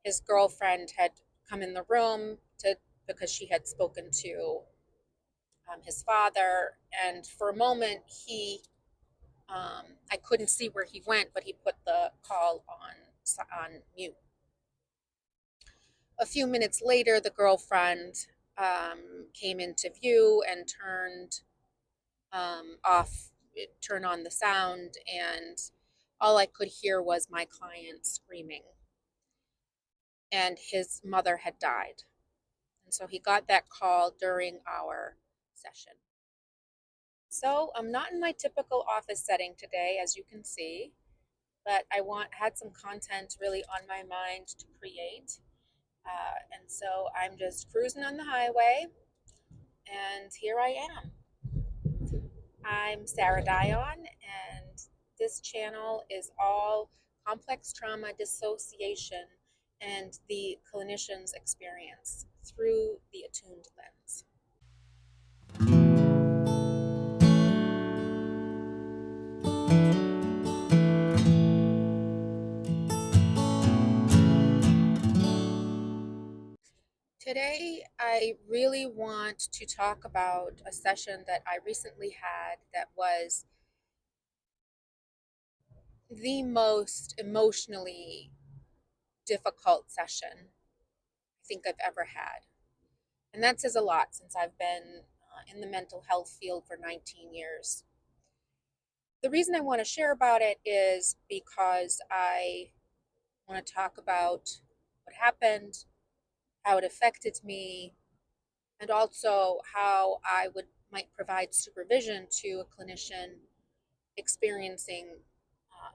his girlfriend had come in the room because she had spoken to his father, and for a moment I couldn't see where he went, but he put the call on mute. A few minutes later, the girlfriend came into view and turned on the sound, and all I could hear was my client screaming. And his mother had died. And so he got that call during our session. So I'm not in my typical office setting today, as you can see, but had some content really on my mind to create. And so I'm just cruising on the highway, and here I am. I'm Sarah Dion, and this channel is all complex trauma, dissociation, and the clinician's experience through the attuned lens. Today, I really want to talk about a session that I recently had that was the most emotionally difficult session I think I've ever had. And that says a lot since I've been in the mental health field for 19 years. The reason I want to share about it is because I want to talk about what happened, how it affected me, and also how I might provide supervision to a clinician experiencing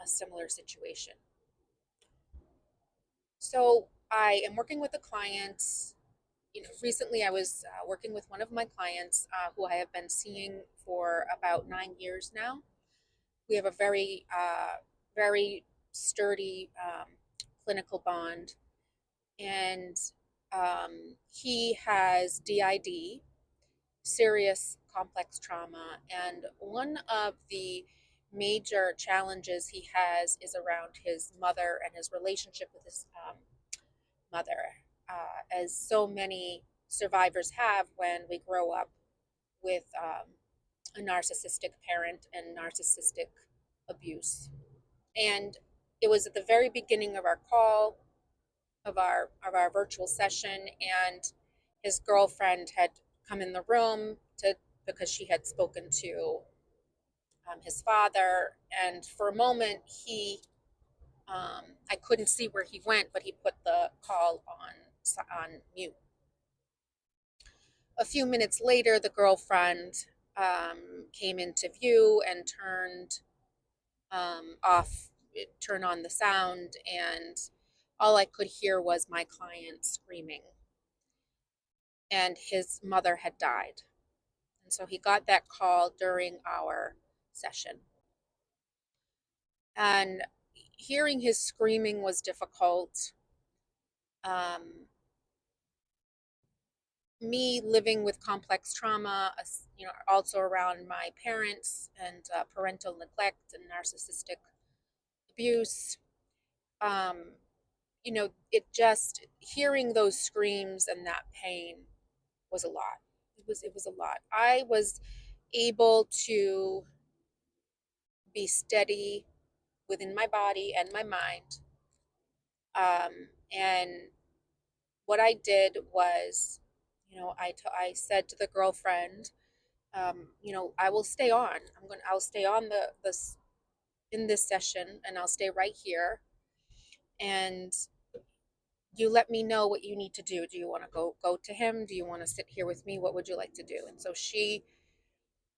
a similar situation. So I am working with a client. Recently I was working with one of my clients who I have been seeing for about 9 years now. We have a very sturdy clinical bond, and he has DID, serious complex trauma, and one of the major challenges he has is around his mother and his relationship with his mother, as so many survivors have when we grow up with a narcissistic parent and narcissistic abuse. And it was at the very beginning of our call, of our virtual session, and his girlfriend had come in the room because she had spoken to his father, and for a moment I couldn't see where he went, but he put the call on mute. A few minutes later, the girlfriend came into view and turned on the sound, and all I could hear was my client screaming. And his mother had died. And so he got that call during our session. And hearing his screaming was difficult. Me living with complex trauma, also around my parents and parental neglect and narcissistic abuse, um, it just hearing those screams and that pain was a lot. It was a lot. I was able to be steady within my body and my mind. And what I did was, I said to the girlfriend, I will stay on. I'll stay on in this session, and I'll stay right here. And you let me know what you need to do. Do you want to go to him? Do you want to sit here with me? What would you like to do? And so she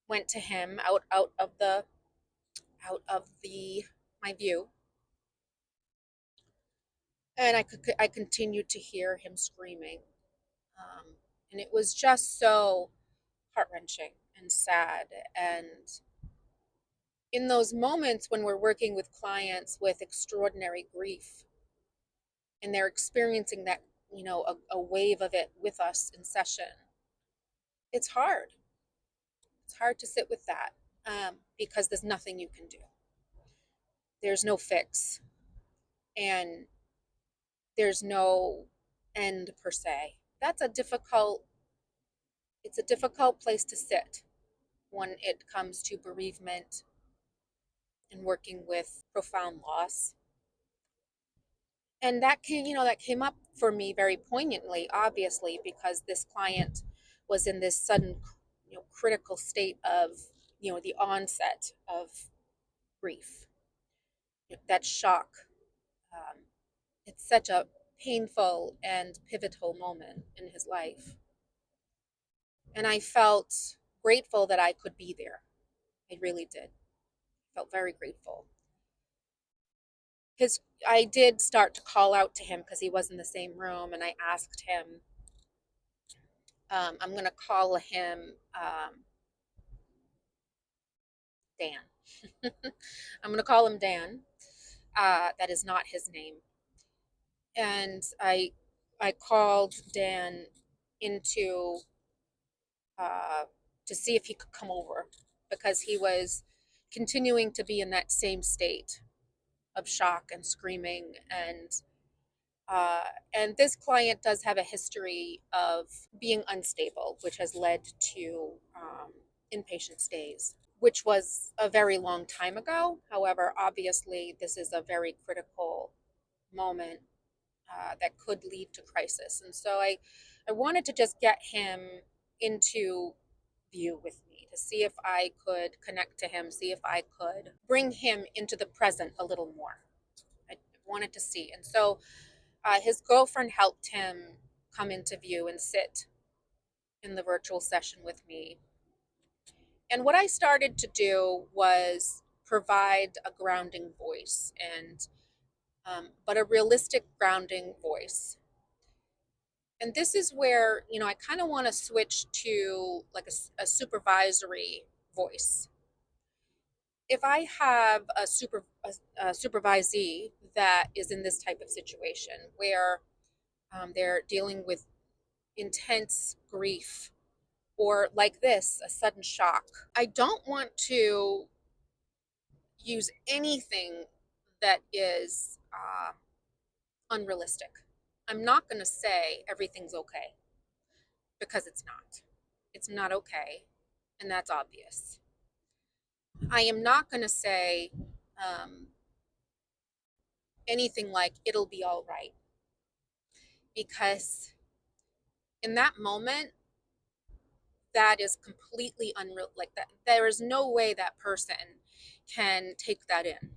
went to him out of the my view, and I continued to hear him screaming, and it was just so heart wrenching and sad. And in those moments when we're working with clients with extraordinary grief, and they're experiencing that, a wave of it with us in session, it's hard. It's hard to sit with that, because there's nothing you can do. There's no fix. And There's no end per se. That's a difficult, it's a difficult place to sit when it comes to bereavement and working with profound loss. And that came up for me very poignantly, obviously, because this client was in this sudden, critical state of, the onset of grief, that shock. Um, it's such a painful and pivotal moment in his life. And I felt grateful that I could be there. I really did. Felt very grateful. His I did start to call out to him because he was in the same room, and I asked him, I'm going to call him Dan. I'm going to call him Dan. That is not his name. And I called Dan into uh, to see if he could come over because he was continuing to be in that same state of shock and screaming uh, and this client does have a history of being unstable, which has led to inpatient stays, which was a very long time ago. However, obviously, this is a very critical moment that could lead to crisis. And so I wanted to just get him into view with me to see if I could connect to him, see if I could bring him into the present a little more. I wanted to see. And so his girlfriend helped him come into view and sit in the virtual session with me. And what I started to do was provide a grounding voice, and but a realistic grounding voice. And this is where I kind of want to switch to like a supervisory voice. If I have a supervisee that is in this type of situation where they're dealing with intense grief or like this, a sudden shock, I don't want to use anything that is unrealistic. I'm not going to say everything's okay because it's not. It's not okay, and that's obvious. I am not going to say um, anything like it'll be all right because in that moment, that is completely unreal. Like that, there is no way that person can take that in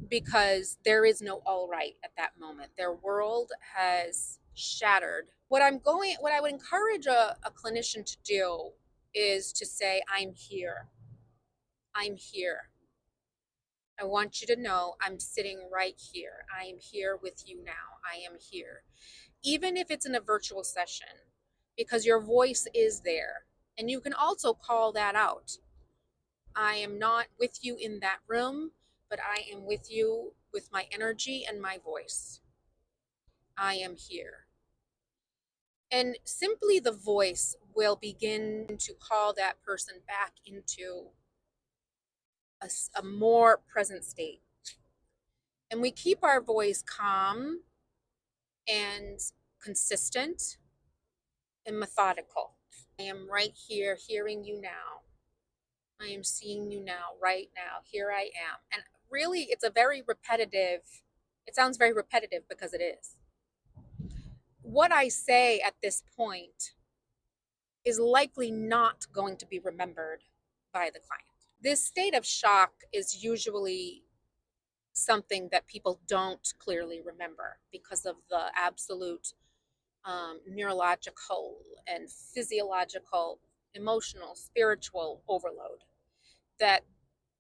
because there is no all right at that moment. Their world has shattered. What I would encourage a clinician to do is to say, I'm here. I'm here. I want you to know I'm sitting right here. I am here with you now. I am here. Even if it's in a virtual session, because your voice is there. And you can also call that out. I am not with you in that room, but I am with you with my energy and my voice. I am here. And simply the voice will begin to call that person back into a more present state. And we keep our voice calm and consistent and methodical. I am right here hearing you now. I am seeing you now, right now. Here I am. And really, it sounds very repetitive because it is. What I say at this point is likely not going to be remembered by the client. This state of shock is usually something that people don't clearly remember because of the absolute neurological and physiological, emotional, spiritual overload. That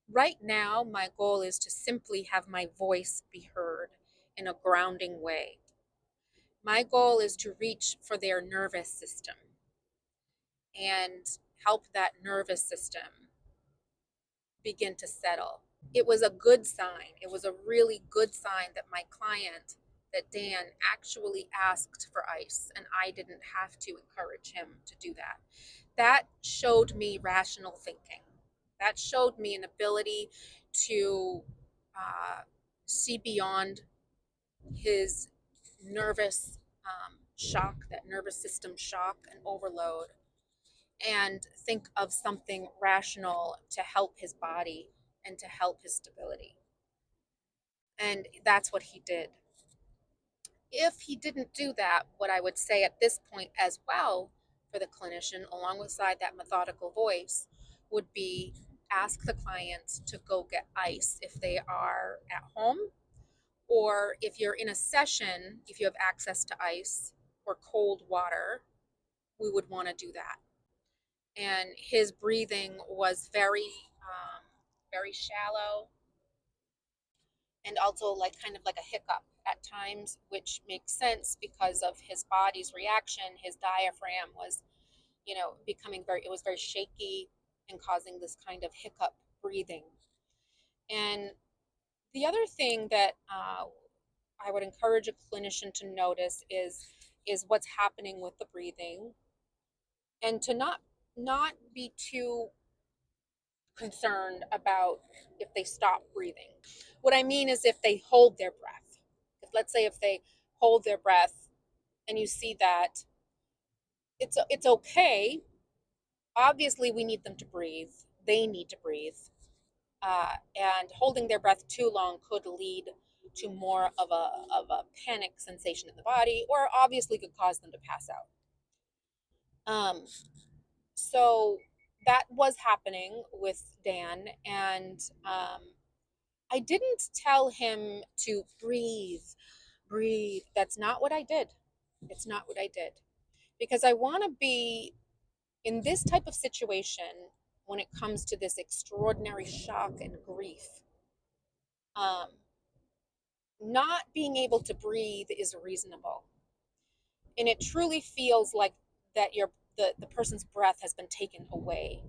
right now, my goal is to simply have my voice be heard in a grounding way. My goal is to reach for their nervous system and help that nervous system begin to settle. It was a good sign. It was a really good sign that my client, that Dan, actually asked for ice and I didn't have to encourage him to do that. That showed me rational thinking. That showed me an ability to see beyond his nervous shock, that nervous system shock and overload, and think of something rational to help his body and to help his stability. And that's what he did. If he didn't do that, what I would say at this point as well for the clinician, alongside that methodical voice, would be ask the clients to go get ice if they are at home, or if you're in a session, if you have access to ice or cold water, we would want to do that. And his breathing was very shallow, and also like kind of like a hiccup at times, which makes sense because of his body's reaction. His diaphragm was, becoming it was very shaky and causing this kind of hiccup breathing. And the other thing that I would encourage a clinician to notice is what's happening with the breathing, and to not be too concerned about if they stop breathing. What I mean is if they hold their breath. Let's say if they hold their breath and you see that, it's okay. Obviously, we need them to breathe. They need to breathe. And holding their breath too long could lead to more of a panic sensation in the body, or obviously could cause them to pass out. So that was happening with Dan, and I didn't tell him to breathe, breathe. That's not what I did. It's not what I did. Because I want to be in this type of situation when it comes to this extraordinary shock and grief. Um, Not being able to breathe is reasonable. And it truly feels like that the person's breath has been taken away,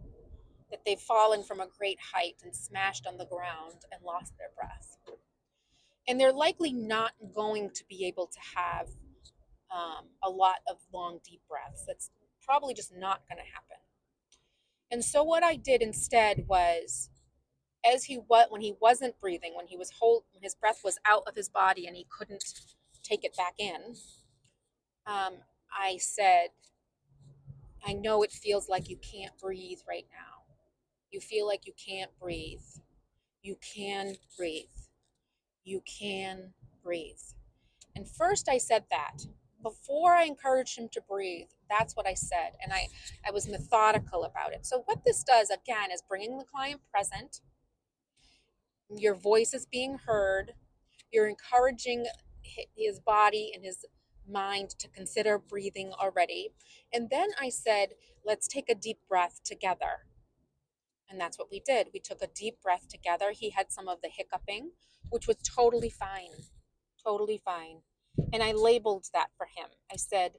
that they've fallen from a great height and smashed on the ground and lost their breath. And they're likely not going to be able to have a lot of long, deep breaths. That's probably just not going to happen. And so what I did instead was, when he wasn't breathing, when when his breath was out of his body and he couldn't take it back in, I said, I know it feels like you can't breathe right now. You feel like you can't breathe. You can breathe. You can breathe. And first I said that. Before I encouraged him to breathe, that's what I said. And I was methodical about it. So what this does, again, is bringing the client present. Your voice is being heard. You're encouraging his body and his mind to consider breathing already. And then I said, let's take a deep breath together. And that's what we did. We took a deep breath together. He had some of the hiccuping, which was totally fine. Totally fine. And I labeled that for him. I said,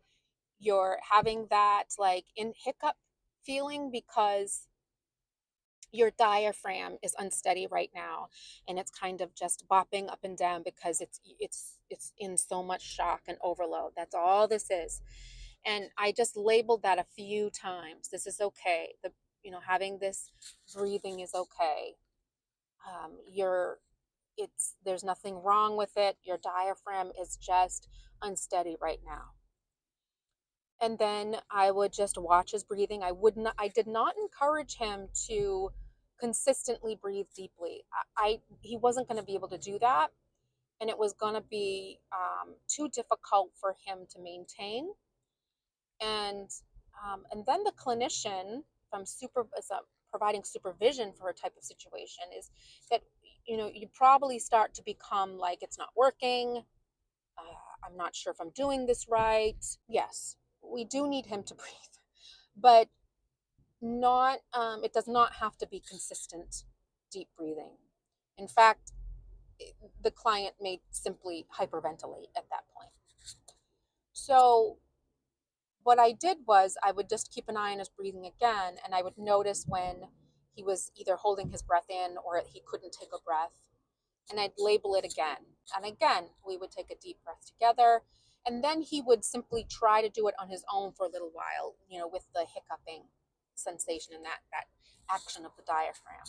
you're having that like in hiccup feeling because your diaphragm is unsteady right now, and it's kind of just bopping up and down because it's in so much shock and overload. That's all this is. And I just labeled that a few times. This is okay. Having this breathing is okay. You're it's There's nothing wrong with it. Your diaphragm is just unsteady right now. And then I would just watch his breathing. I did not encourage him to consistently breathe deeply. He wasn't going to be able to do that, and it was going to be too difficult for him to maintain. And then the clinician, from providing supervision for a type of situation, is that you probably start to become like, it's not working. I'm not sure if I'm doing this right. Yes, we do need him to breathe, but not. It does not have to be consistent deep breathing. In fact, the client may simply hyperventilate at that point. So what I did was I would just keep an eye on his breathing again, and I would notice when he was either holding his breath in or he couldn't take a breath, and I'd label it again. And again, we would take a deep breath together, and then he would simply try to do it on his own for a little while, with the hiccuping sensation and that action of the diaphragm.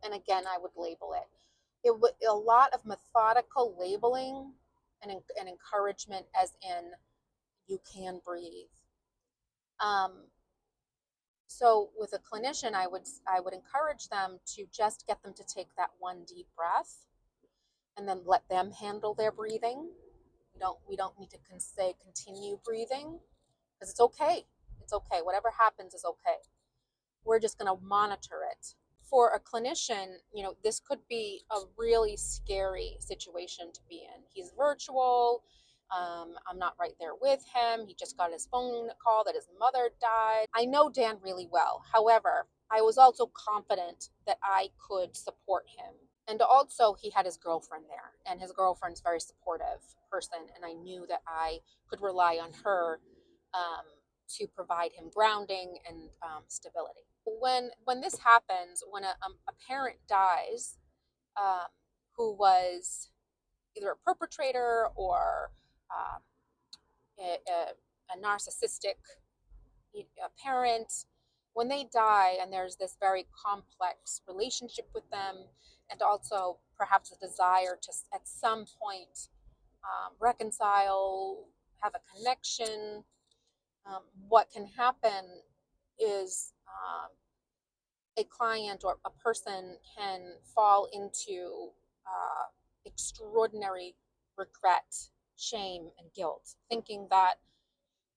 And again, I would label it. It was a lot of methodical labeling an encouragement as in you can breathe. Um, so with a clinician, I would encourage them to just get them to take that one deep breath and then let them handle their breathing. We don't need to say continue breathing, because it's okay. It's okay. Whatever happens is okay. We're just going to monitor it. For a clinician, this could be a really scary situation to be in. He's virtual. I'm not right there with him. He just got his phone call that his mother died. I know Dan really well. However, I was also confident that I could support him. And also, he had his girlfriend there, and his girlfriend's a very supportive person, and I knew that I could rely on her um, to provide him grounding and stability. When this happens, when a parent dies, um, who was either a perpetrator or um, a narcissistic parent, when they die and there's this very complex relationship with them, and also perhaps a desire to at some point reconcile, have a connection, what can happen is a client or a person can fall into extraordinary regret, shame, and guilt, thinking that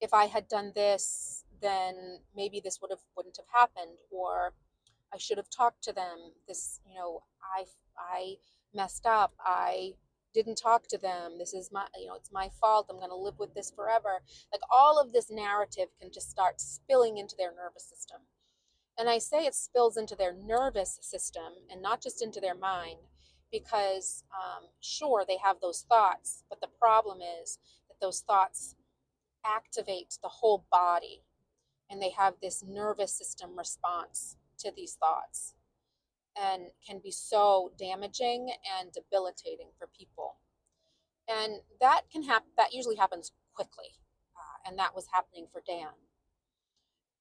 if I had done this, then maybe this wouldn't have happened, or I should have talked to them. I messed up. I didn't talk to them. This is it's my fault. I'm going to live with this forever. Like, all of this narrative can just start spilling into their nervous system. And I say it spills into their nervous system and not just into their mind, because sure, they have those thoughts, but the problem is that those thoughts activate the whole body, and they have this nervous system response to these thoughts, and can be so damaging and debilitating for people. And that can happen. That usually happens quickly, and that was happening for Dan.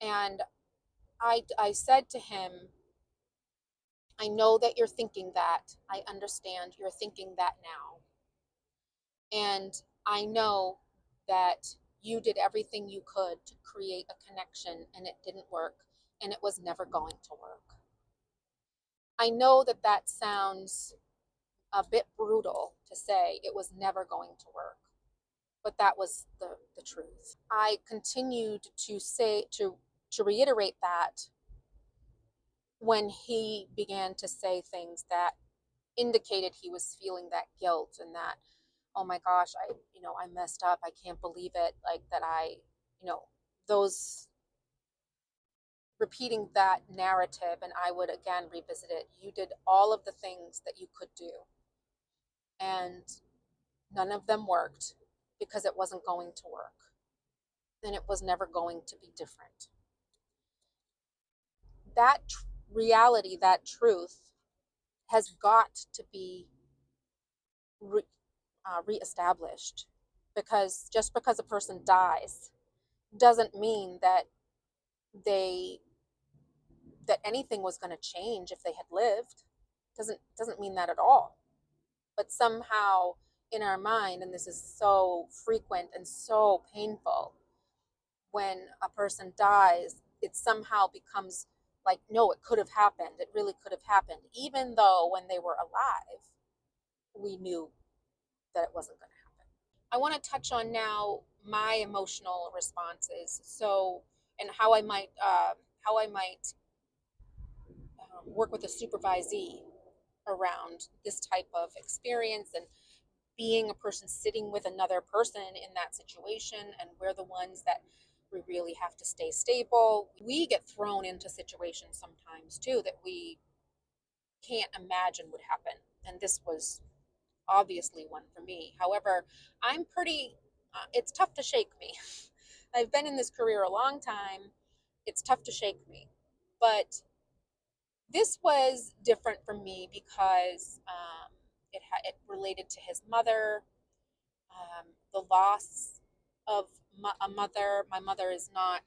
And I said to him, I know that you're thinking that. I understand you're thinking that now. And I know that you did everything you could to create a connection, and it didn't work, and it was never going to work. I know that that sounds a bit brutal to say it was never going to work, but that was the truth. I continued to reiterate that when he began to say things that indicated he was feeling that guilt, and that, oh my gosh, I messed up, I can't believe it, like that those, repeating that narrative. And I would again revisit it. You did all of the things that you could do, and none of them worked, because it wasn't going to work, and it was never going to be different. That reality, that truth, has got to be reestablished, because just because a person dies doesn't mean that they that anything was going to change if they had lived. Doesn't mean that at all. But somehow in our mind, and this is so frequent and so painful, when a person dies, it somehow becomes like, no, it could have happened. It really could have happened, even though when they were alive, we knew that it wasn't going to happen. I want to touch on now my emotional responses. So, and how I might work with a supervisee around this type of experience, and being a person sitting with another person in that situation, and we're the ones that we really have to stay stable. We get thrown into situations sometimes too that we can't imagine would happen, and this was obviously one for me. However, I'm pretty it's tough to shake me. I've been in this career a long time. It's tough to shake me, but this was different for me because it related to his mother, the loss of a mother. My mother is not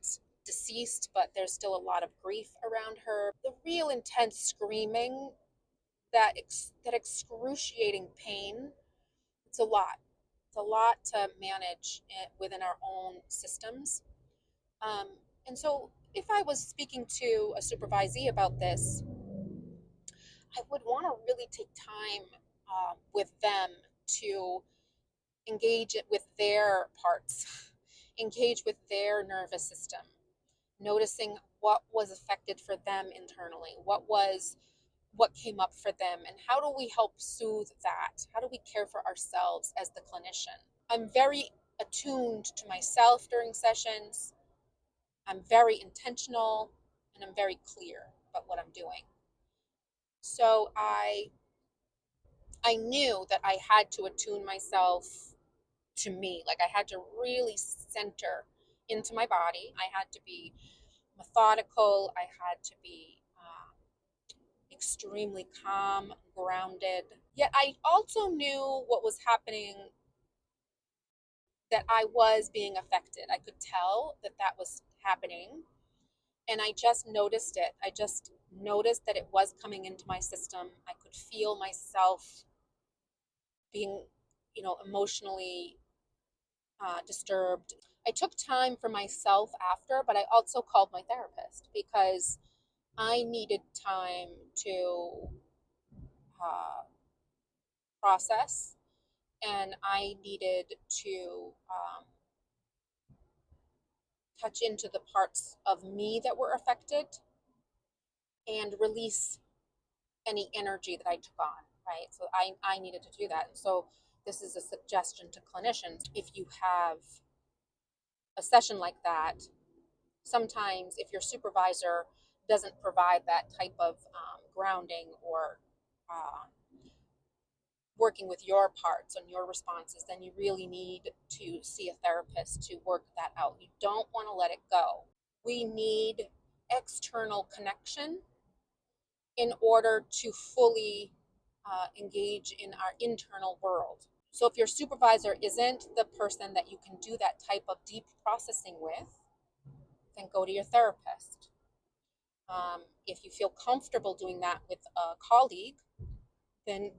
deceased, but there's still a lot of grief around her. The real intense screaming, that excruciating pain, it's a lot. It's a lot to manage within our own systems. Um, and so, if I was speaking to a supervisee about this, I would want to really take time with them to engage it with their parts, engage with their nervous system, noticing what was affected for them internally, what came up for them, and how do we help soothe that? How do we care for ourselves as the clinician? I'm very attuned to myself during sessions. I'm very intentional, and I'm very clear about what I'm doing. So I knew that I had to attune myself to me. Like I had to really center into my body. I had to be methodical. I had to be extremely calm, grounded. Yet I also knew what was happening, that I was being affected. I could tell that that was happening. And I just noticed it. I just noticed that it was coming into my system. I could feel myself being, emotionally disturbed. I took time for myself after, but I also called my therapist because I needed time to uh, process, and I needed to touch into the parts of me that were affected and release any energy that I took on, right? So I needed to do that. And so this is a suggestion to clinicians. If you have a session like that, sometimes if your supervisor doesn't provide that type of grounding or uh, working with your parts and your responses, then you really need to see a therapist to work that out. You don't want to let it go. We need external connection in order to fully engage in our internal world. So if your supervisor isn't the person that you can do that type of deep processing with, then go to your therapist. If you feel comfortable doing that with a colleague, then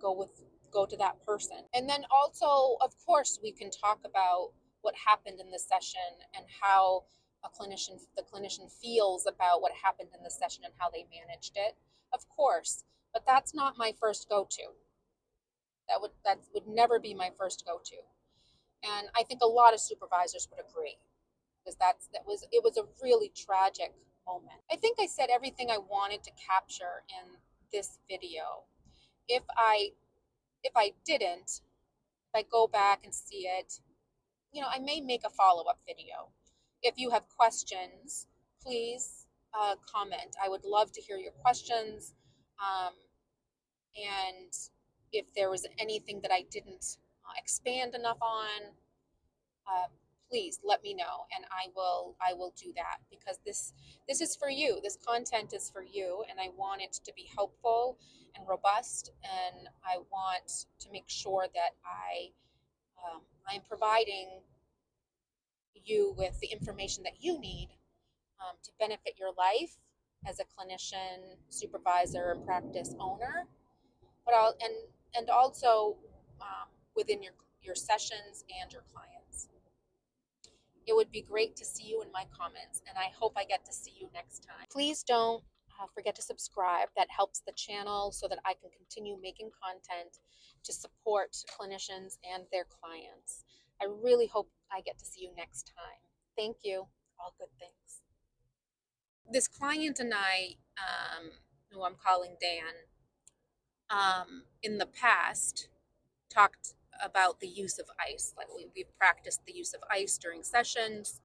go to that person. And then also, of course, we can talk about what happened in the session and how the clinician feels about what happened in the session and how they managed it. Of course, but that's not my first go-to. That would never be my first go-to. And I think a lot of supervisors would agree because it was a really tragic moment. I think I said everything I wanted to capture in this video. If I didn't, if I go back and see it, I may make a follow-up video. If you have questions, please comment. I would love to hear your questions. Um, and if there was anything that I didn't expand enough on, uh, please let me know, and I will do that, because this is for you. This content is for you, and I want it to be helpful and robust, and I want to make sure that I'm providing you with the information that you need to benefit your life as a clinician, supervisor, and practice owner, but and also within your sessions and your clients. It would be great to see you in my comments, and I hope I get to see you next time. Please don't forget to subscribe. That helps the channel so that I can continue making content to support clinicians and their clients. I really hope I get to see you next time. Thank you. All good things. This client and I, who I'm calling Dan, in the past talked about the use of ice. Like we've practiced the use of ice during sessions.